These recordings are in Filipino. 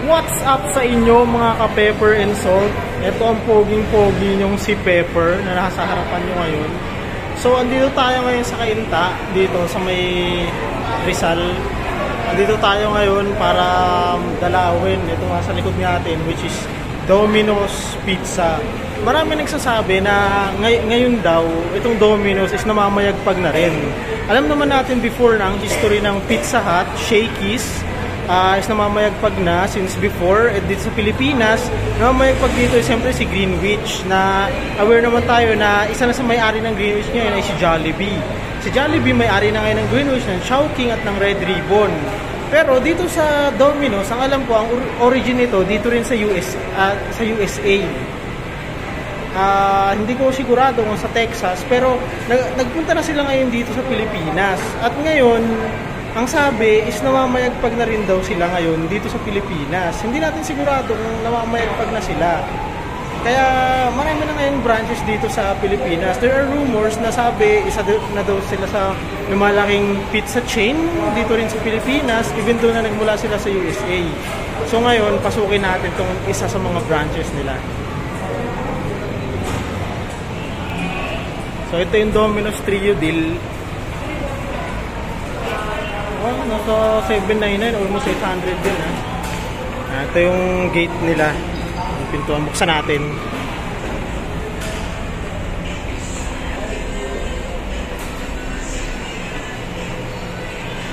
What's up sa inyo mga ka-Pepper and Salt? Ito ang poging-pogi nyong si Pepper na nasa harapan nyo ngayon. So, andito tayo ngayon sa Cainta, dito sa may Rizal. Andito tayo ngayon para dalawin ito nga sa likod natin, which is Domino's Pizza. Marami nagsasabi na ngayon daw, itong Domino's is namamayagpag na rin. Alam naman natin before na ang history ng Pizza Hut, Shakey's, is namamayagpag na since before. Dito sa Pilipinas, namamayagpag dito siyempre si Greenwich, na aware naman tayo na isa na sa may-ari ng Greenwich ngayon ay si Jollibee. Si Jollibee may-ari na ngayon ng Greenwich, ng Chowking at ng Red Ribbon. Pero dito sa Domino's, ang alam ko, ang origin nito dito rin sa USA. Hindi ko sigurado kung sa Texas, pero nagpunta na sila ngayon dito sa Pilipinas. At ngayon, ang sabi is namamayagpag na rin daw sila ngayon dito sa Pilipinas. Hindi natin sigurado kung namamayagpag na sila. Kaya marami na ngayong branches dito sa Pilipinas. There are rumors na sabi isa na daw sila sa lumalaking pizza chain dito rin sa Pilipinas, even though na nagmula sila sa USA. So ngayon, pasukin natin itong isa sa mga branches nila. So ito yung Domino's Trio Deal. Nasa 799, almost 800 din ha. Ito yung gate nila, yung pintuan. Buksan natin.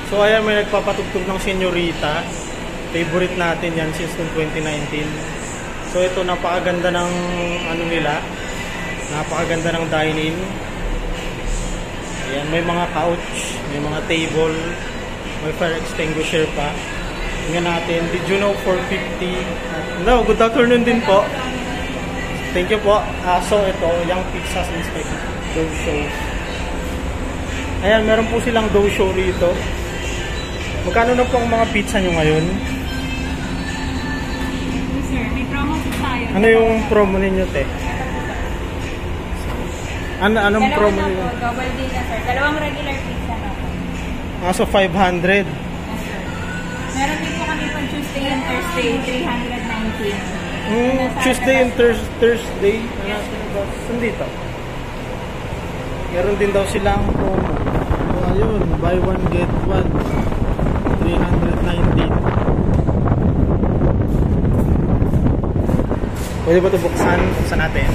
So ayan, may nagpapatugtog ng Senyorita. Favorite natin yan since 2019. So ito, napakaganda ng ano nila, napakaganda ng dine-in. Ayan, may mga couch, may mga table, may fire extinguisher pa. Tingnan natin. Did you know 450? No, good afternoon din po. Thank you po. So ito, yung pizza inspect dough show. Ayan, meron po silang dough show rito. Magkano na po ang mga pizza nyo ngayon? Sir, may promo tayo. Ano yung promo ninyo, te? Anong promo ninyo? Double deal na, sir. Dalawang regular pizza na po. So 500. Yes, sir. Meron din po kami pang Tuesday and Thursday, 319. Tuesday and Thursday. Saan dito? Meron din daw silang promo. So ayun, buy one get one, 319. Pwede ba ito buksan? Buksan natin.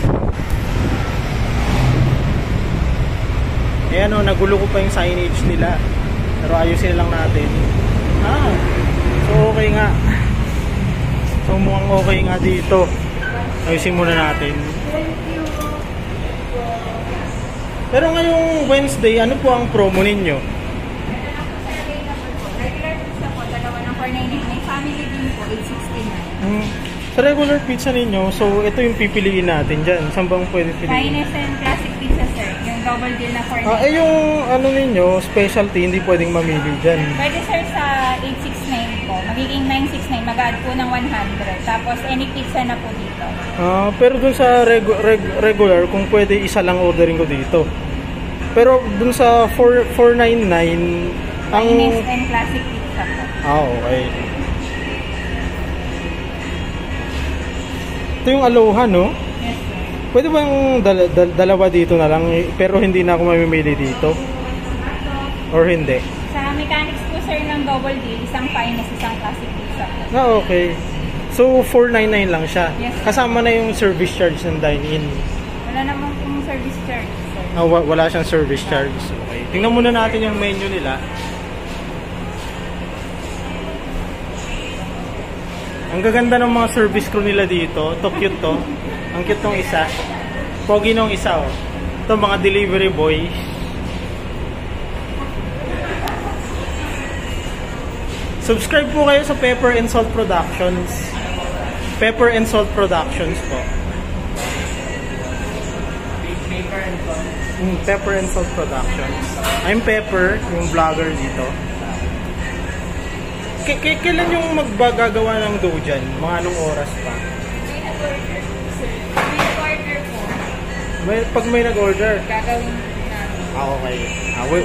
Ayan o, nagulo ko pa yung signage nila. Pero ayusin lang natin. So okay nga. So mukhang okay nga dito. Ayusin muna natin. Pero ngayong Wednesday, ano po ang promo ninyo? Regular pizza po, dalawa ng 499. May family din po, 869. Sa regular pizza ninyo, so ito yung pipiliin natin dyan. Saan bang pwede piliin? Chinese and classic pizza, sir. Yung double deal na 499. Yung ano ninyo, specialty, hindi pwedeng mamili dyan. Pwede, sir, sa 869 po. Magiging 969. Mag-add po ng 100. Tapos any pizza na po dito. Pero dun sa regular, kung pwede, isa lang ordering ko dito. Pero dun sa 499, ang Chinese and classic pizza po. okay. Ito yung Aloha, no? Yes, sir. Pwede ba yung dalawa dito na lang, pero hindi na ako mamimili dito? Or hindi? Sa mechanics po, sir, ng double deal, isang finest, isang classic pizza po. Okay. So, 499 lang siya. Yes. Kasama na yung service charge ng dine-in. Wala namang pong service charge, sir. Wala siyang service charge. Okay. Tingnan muna natin yung menu nila. Ang gaganda ng mga service crew nila dito. Ito cute to. Ang cute tong isa. Pogi nung isa, oh. Ito mga delivery boy. Subscribe po kayo sa Pepper and Salt Productions. Pepper and Salt Productions po. Pepper and Salt. Pepper and Salt Productions. I'm Pepper, yung vlogger dito. Kailan yung maggagawa ng dough dyan? Mga anong oras pa? May nag-order, sir. May nag-order po. Pag may nag-order? Gagawin natin. Okay.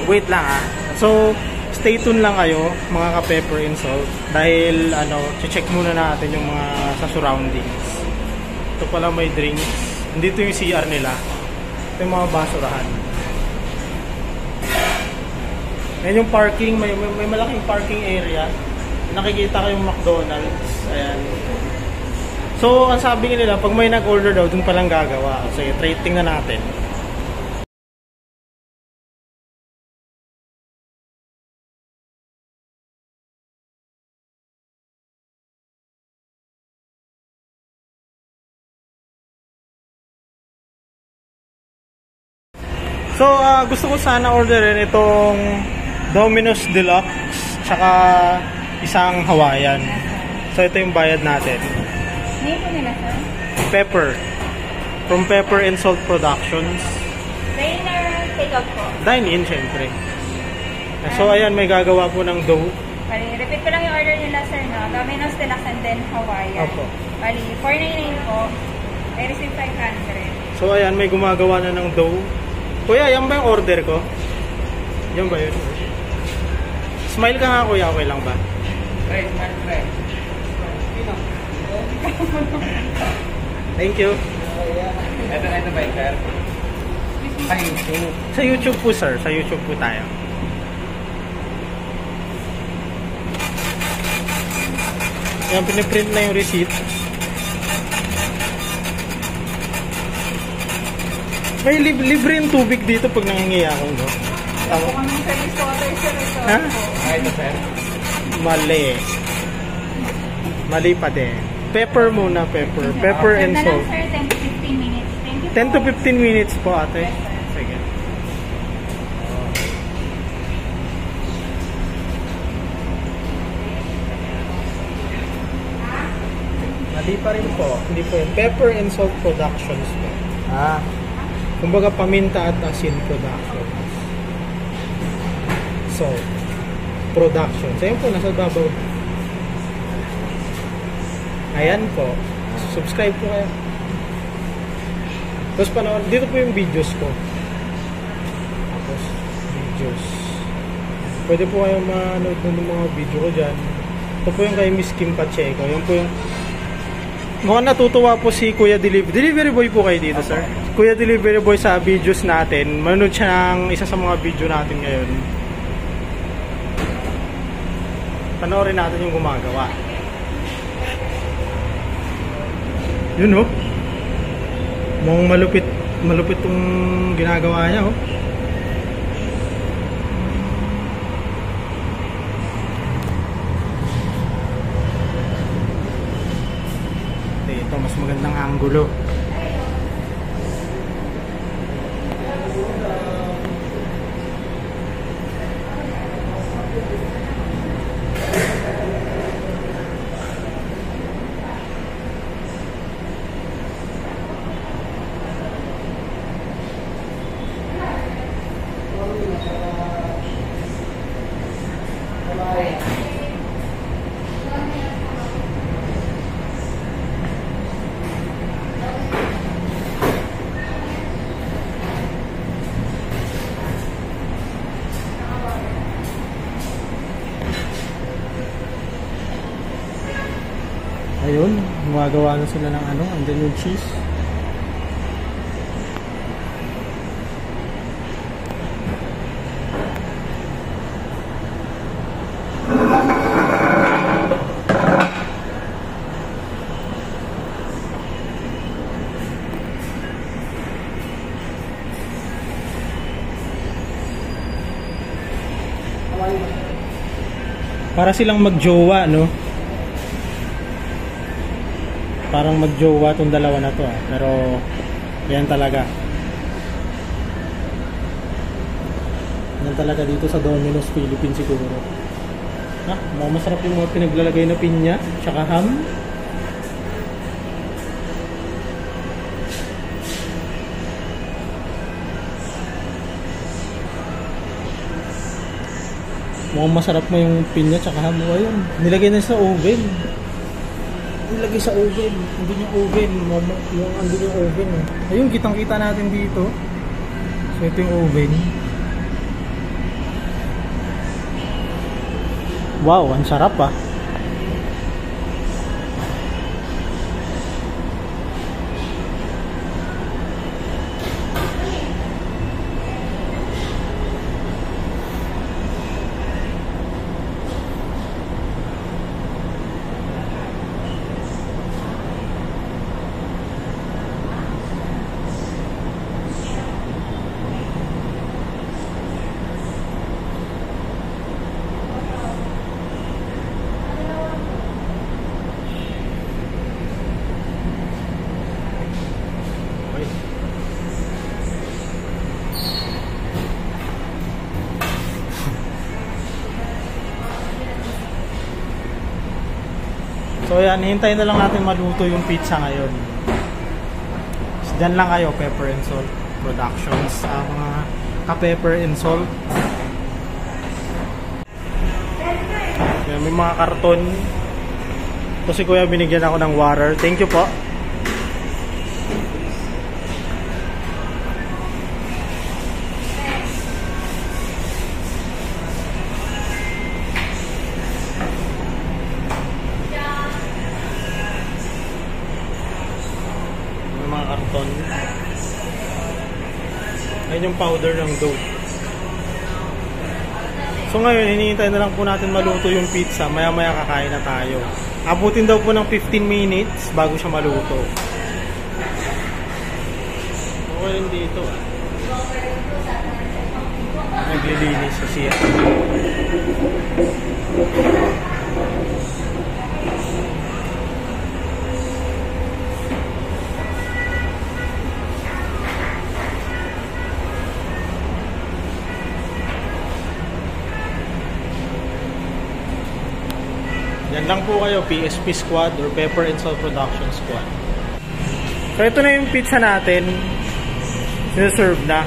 Wait lang. So, stay tuned lang kayo mga ka-pepper and salt dahil check muna natin yung mga sa surroundings. Ito pala may drinks. Dito yung CR nila. Ito yung mga basurahan. Yan yung parking, may malaking parking area. Nakikita kayong McDonald's. Ayan. So, ang sabi nila, pag may nag-order daw, dun palang gagawa. Sige, tingnan natin. So, gusto ko sana orderin itong Domino's Deluxe tsaka isang Hawaiian. So, ito yung bayad natin. Name po nila, sir? Pepper. From Pepper and Salt Productions. Trainer, take-out po. Dine-in, syempre. So, ayan, may gagawa po ng dough. Bali, repeat ko lang yung order nila, sir, no? Domino's Deluxe and then Hawaiian. Opo. Bali, 499 po. I receive 500. So, ayan, may gumagawa na ng dough. Kuya, yan ba yung order ko? Yan ba yun? Smile ka nga, kuya. Okay lang ba? Try, smile, try. Thank you. Ito ba, sir? Sa YouTube. Sa YouTube po, sir. Sa YouTube po tayo. Yan, piniprint na yung receipt. May libre yung tubig dito pag nangingi ako, no? Ako kami service water, sir. Ha? Ito, sir. Mali. Mali pa din. Pepper muna, pepper. Pepper and na lang, salt. sir, 10 to 15 minutes. Thank you 10 to 15 minutes po, ate. Yes, sir. Sige. Mali pa rin po. Hindi po yun. Pepper and Salt Productions po. Kumbaga paminta at asin productions. Salt Productions. Ayun po, nasa babaw. Ayan po. Subscribe po kayo. Tapos panoorin. Dito po yung videos ko. Tapos videos. Pwede po kayo manood ng mga video ko dyan. Ito po yung kay Miss Kim Pacheco. Yan po yung mukhang natutuwa po si Kuya Delivery Boy po kayo dito, sir. Kuya Delivery Boy sa videos natin. Manood siya ng isa sa mga video natin ngayon. Panoorin natin yung gumagawa. Yun, oh. Mukhang malupit tong ginagawa niya, oh. Ito, mas magandang anggulo. Ayun, gumagawa na sila ng andyan yung cheese. Para silang magjowa, no? Parang magjowa tong dalawa na to, pero yan talaga. Yan talaga dito sa Domino's Philippines siguro. Masarap yung mga pinaglalagay na pinya, tsaka ham. Mukhang masarap mo yung pinya tsaka ham. Ayun, nilagay na sa oven. Nilagay sa oven. Andun yung oven. Andun yung oven. Ayun, kitang-kita natin dito. So, ito yung oven. Wow, ang sarap ah. So yan, hintayin na lang natin maluto yung pizza ngayon. So, dyan lang kayo, Pepper and Salt Productions, mga ka-Pepper and Salt. Yan, may mga karton. So si Kuya binigyan ako ng water. Thank you po. Karton. Ayun yung powder ng dough. So ngayon, hinihintay na lang po natin maluto yung pizza. Maya-maya kakain na tayo. Abutin daw po ng 15 minutes bago siya maluto. Okay rin dito ah. Naglilinis sa siya. Yan lang po kayo, PSP Squad or Pepper and Salt Production Squad. So ito na yung pizza natin. Sineserve na.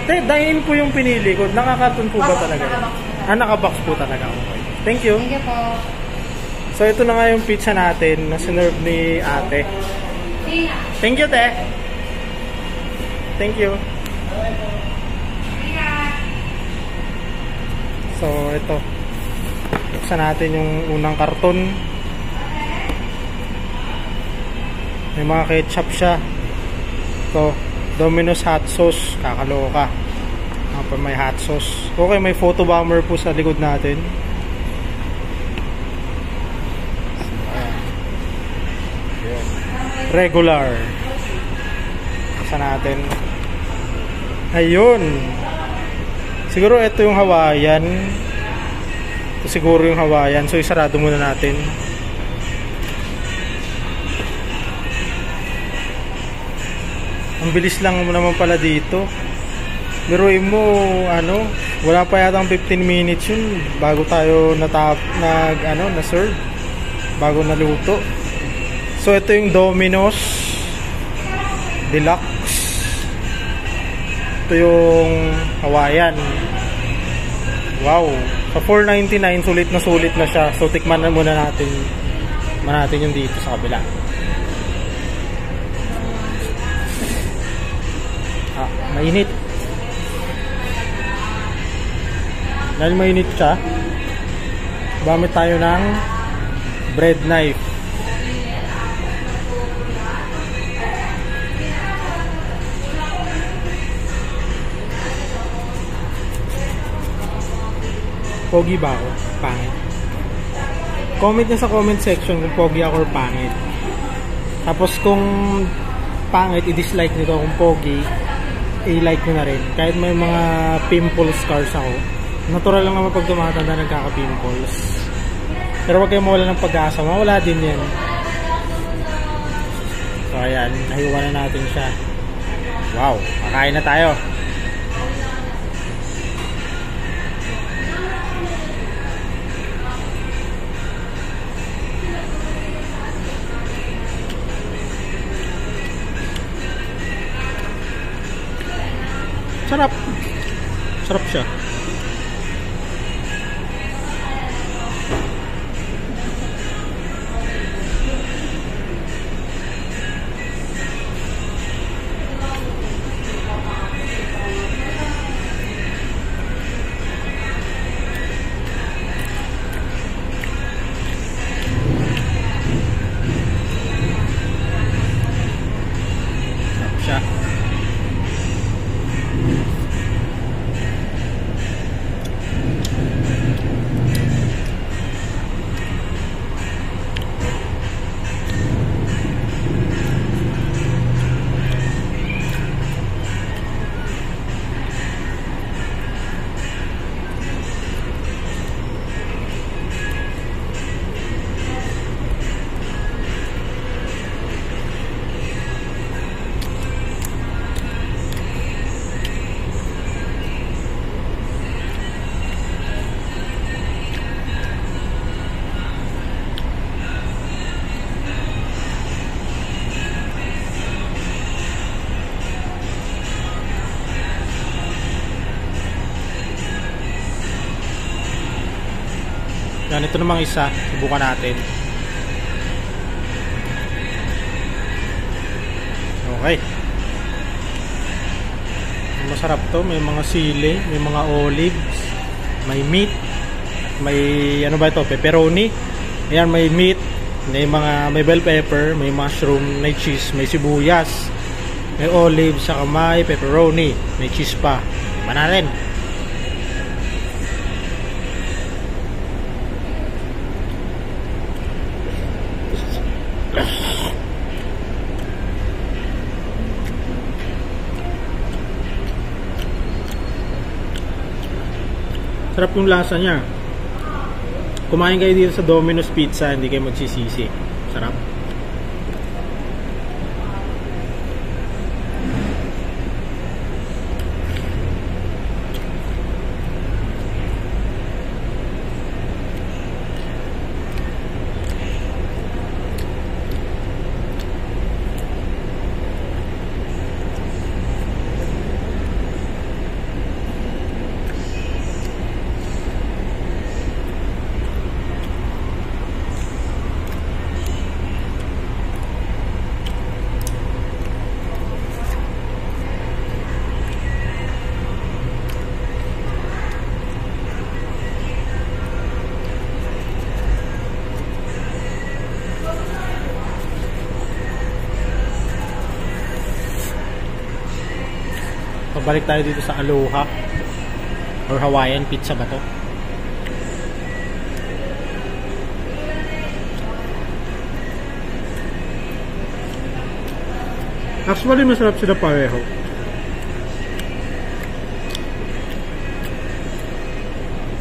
Dine-in po yung pinili ko. Nakakarton po ba talaga? Nakabox po talaga. Okay. Thank you. Thank you po. So ito na nga yung pizza natin na sinerve ni ate. Thank you, te. Thank you. So ito. Buksan natin yung unang karton. May mga ketchup siya. Ito, Domino's hot sauce. Kakaloka. May hot sauce. Okay, may photo bomber po sa likod natin. Regular. Buksan natin. Ayun. Siguro ito yung Hawaiian. Ito siguro yung Hawaiian. So isarado muna natin. Ang bilis lang naman pala dito. Biruin mo, wala pa yatang 15 minutes yun bago tayo na-serve. Bago naluto. So ito yung Domino's Deluxe. Ito yung Hawaiian. Wow. Sa $4.99, sulit na siya. So tikman na muna natin yung dito sa kabila. Mainit. Dahil mainit siya, gamit tayo ng bread knife. Pogi ba ako? Pangit. Comment nyo sa comment section kung pogi ako or pangit. Tapos kung pangit, i-dislike nyo. Kung pogi, i-like nyo na rin. Kahit may mga pimple scars ako. Natural lang naman pag tumatanda nagkaka-pimples. Pero wag kayong mawala ng pag-asa. Mawala din yan. So ayan, nahiwa na natin siya. Wow, kakain na tayo. Sarap. Sarap siya. Yan, ito namang isa. Subukan natin. Okay. Masarap to. May mga sili, may mga olives, may meat, may ano ba ito? Pepperoni. Ayan, may meat, may bell pepper, may mushroom, may cheese, may sibuyas, may olives, saka may pepperoni, may cheese pa. Iba natin. Sarap yung lasa niya. Kumain kayo dito sa Domino's Pizza, hindi kayo magsisisi. Sarap. Pabalik tayo dito sa Aloha or Hawaiian pizza ba to? Actually, masarap sila pareho.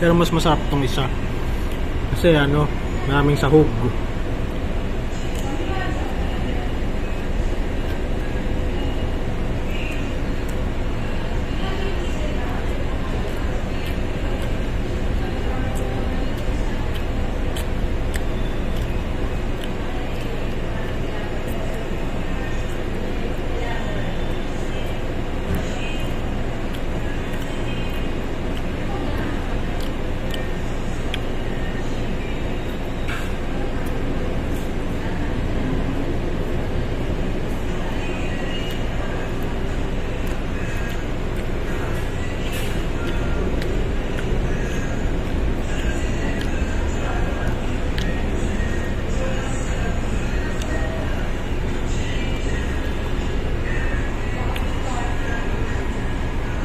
Pero mas masarap tong isa. Kasi ano, maraming sahog.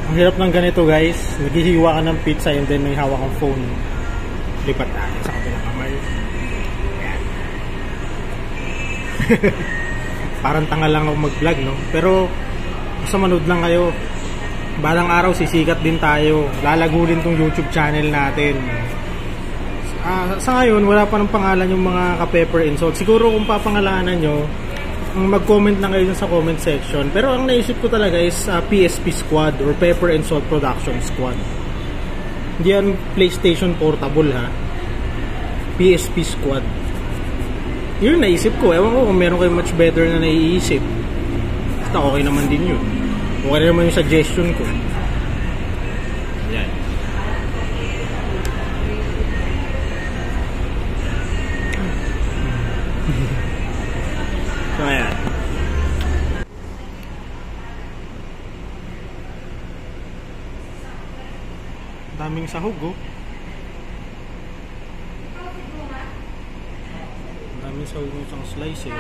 Ang hirap ng ganito guys, naghihiwa ka ng pizza and then may hawak kang phone. Lipat natin sa kabilang kamay. Parang tanga lang ako mag-vlog, no? Pero basta manood lang kayo. Balang araw sisikat din tayo. Lalago din tong YouTube channel natin. Sa ngayon, wala pa ng pangalan yung mga ka-pepper and salt. Siguro kung papangalanan nyo, mag-comment lang kayo sa comment section. Pero ang naisip ko talaga is PSP Squad or Pepper and Salt Production Squad. Hindi yan PlayStation Portable ha. PSP Squad. Yun naisip ko. Ewan ko kung meron kayo much better na naiisip. Basta okay naman din yun. Okay naman yung suggestion ko. Ayan. So ayan. Daming sahog oh. Daming sahog ng isang slice eh.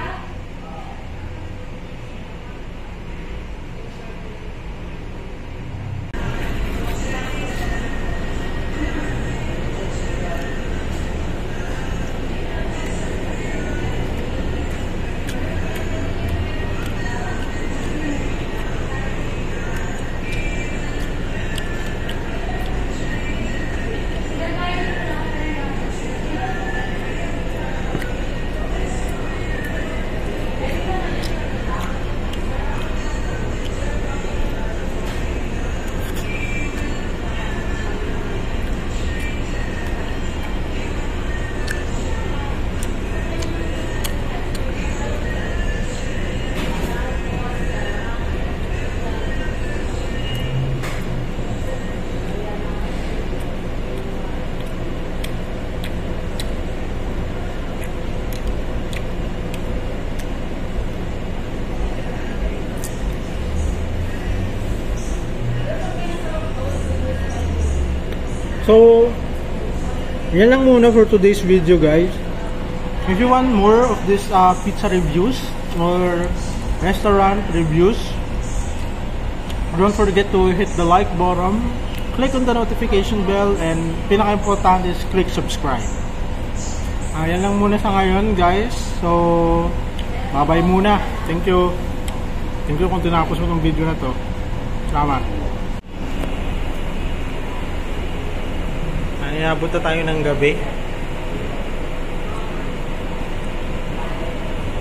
So, yan lang muna for today's video, guys. If you want more of this pizza reviews or restaurant reviews, don't forget to hit the like button, click on the notification bell, and pinaka-importante is click subscribe. Yan lang muna sa ngayon, guys. So, bye-bye muna. Thank you. Thank you kung tinapos mo itong video na to. Salamat. Inabot na tayo ng gabi.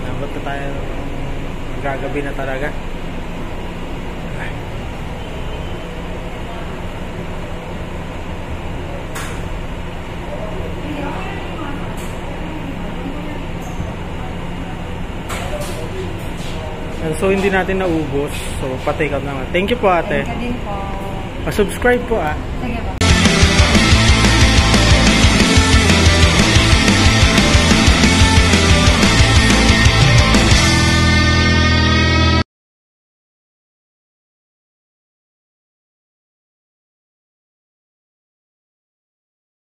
Inabot na tayo. Magagabi na talaga. And so hindi natin naubos. So pa-take out naman. Thank you po ate. Thank you din po. Pa-subscribe po Sige po.